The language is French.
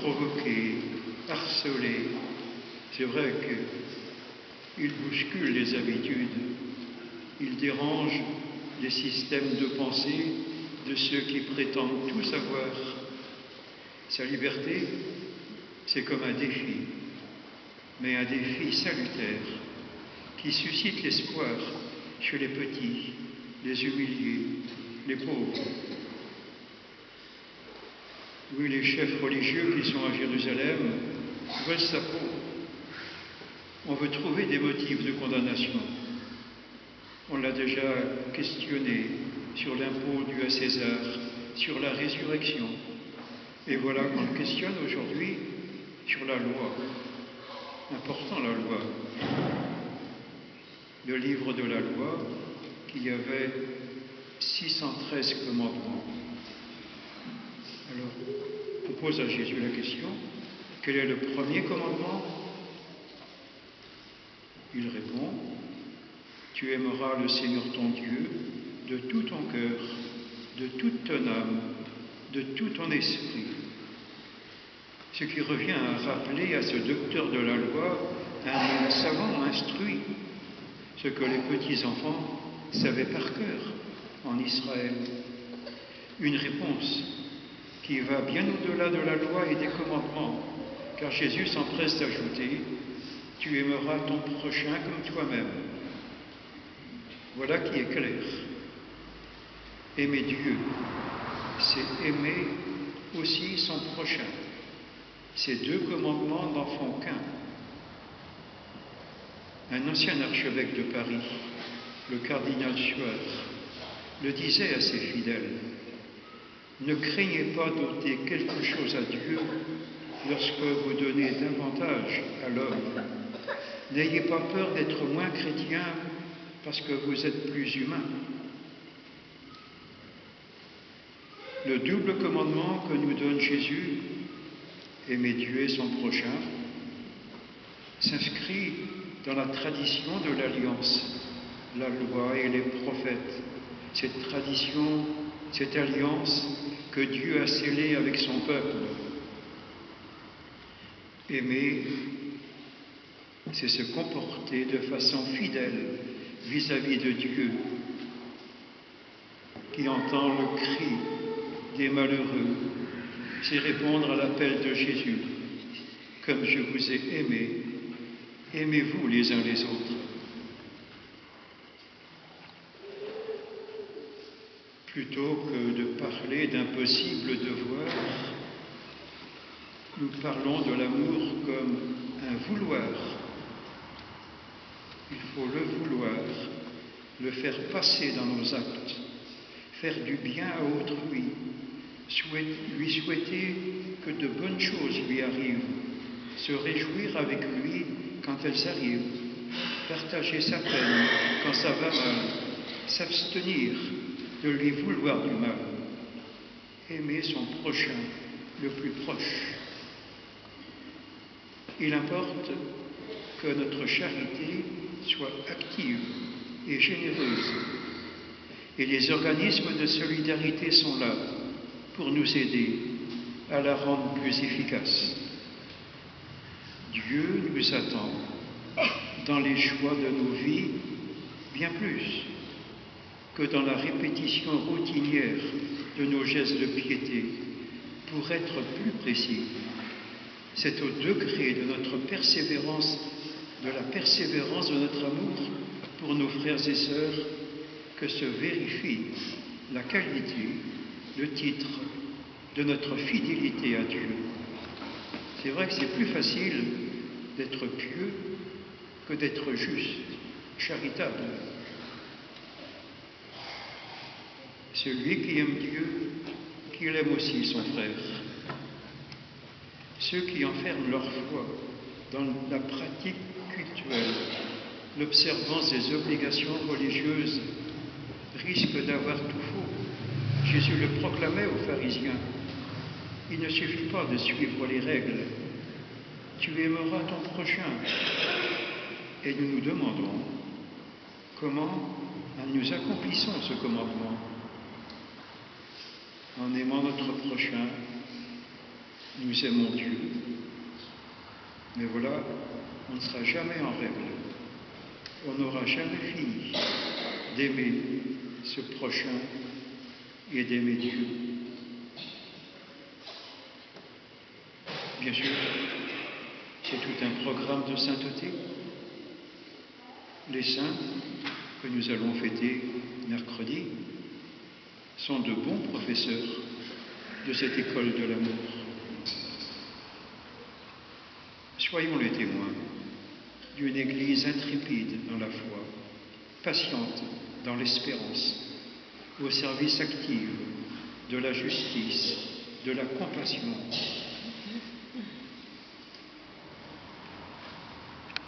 provoqués, harcelés. C'est vrai qu'ils bousculent les habitudes, ils dérangent les systèmes de pensée de ceux qui prétendent tout savoir. Sa liberté, c'est comme un défi, mais un défi salutaire, qui suscite l'espoir chez les petits, les humiliés, les pauvres. Oui, les chefs religieux qui sont à Jérusalem veulent sa peau. On veut trouver des motifs de condamnation. On l'a déjà questionné sur l'impôt dû à César, sur la résurrection. Et voilà qu'on le questionne aujourd'hui sur la loi. Important, la loi. Le livre de la loi, qui avait 613 commandements. Alors, on pose à Jésus la question, quel est le premier commandement? Il répond, tu aimeras le Seigneur ton Dieu de tout ton cœur, de toute ton âme, de tout ton esprit. Ce qui revient à rappeler à ce docteur de la loi, un savant instruit, ce que les petits-enfants savaient par cœur en Israël. Une réponse qui va bien au-delà de la loi et des commandements, car Jésus s'empresse d'ajouter « Tu aimeras ton prochain comme toi-même ». Voilà qui est clair. Aimer Dieu, c'est aimer aussi son prochain. Ces deux commandements n'en font qu'un. Un ancien archevêque de Paris, le cardinal Suard, le disait à ses fidèles, « Ne craignez pas d'ôter quelque chose à Dieu lorsque vous donnez davantage à l'homme. N'ayez pas peur d'être moins chrétien parce que vous êtes plus humain. » Le double commandement que nous donne Jésus, aimer Dieu et son prochain, s'inscrit dans la tradition de l'alliance, la loi et les prophètes. Cette tradition, cette alliance que Dieu a scellée avec son peuple. Aimer, c'est se comporter de façon fidèle vis-à-vis de Dieu, qui entend le cri des malheureux, c'est répondre à l'appel de Jésus. Comme je vous ai aimé, aimez-vous les uns les autres. Plutôt que de parler d'impossible devoir, nous parlons de l'amour comme un vouloir. Il faut le vouloir, le faire passer dans nos actes, faire du bien à autrui, lui souhaiter que de bonnes choses lui arrivent, se réjouir avec lui quand elles arrivent, partager sa peine quand ça va mal, s'abstenir de lui vouloir du mal, aimer son prochain le plus proche. Il importe que notre charité soit active et généreuse, et les organismes de solidarité sont là pour nous aider à la rendre plus efficace. Dieu nous attend dans les choix de nos vies bien plus que dans la répétition routinière de nos gestes de piété. Pour être plus précis, c'est au degré de notre persévérance, de la persévérance de notre amour pour nos frères et sœurs que se vérifie la qualité, le titre de notre fidélité à Dieu. C'est vrai que c'est plus facile d'être pieux que d'être juste, charitable. Celui qui aime Dieu, qu'il aime aussi son frère. Ceux qui enferment leur foi dans la pratique cultuelle, l'observance des obligations religieuses, risquent d'avoir tout faux. Jésus le proclamait aux pharisiens. Il ne suffit pas de suivre les règles. Tu aimeras ton prochain. Et nous nous demandons comment nous accomplissons ce commandement. En aimant notre prochain, Nous aimons Dieu, mais voilà, on ne sera jamais en règle. On n'aura jamais fini d'aimer ce prochain et d'aimer Dieu. Bien sûr, c'est tout un programme de sainteté. Les saints que nous allons fêter mercredi sont de bons professeurs de cette école de l'amour. Soyons les témoins d'une Église intrépide dans la foi, patiente dans l'espérance, au service actif de la justice, de la compassion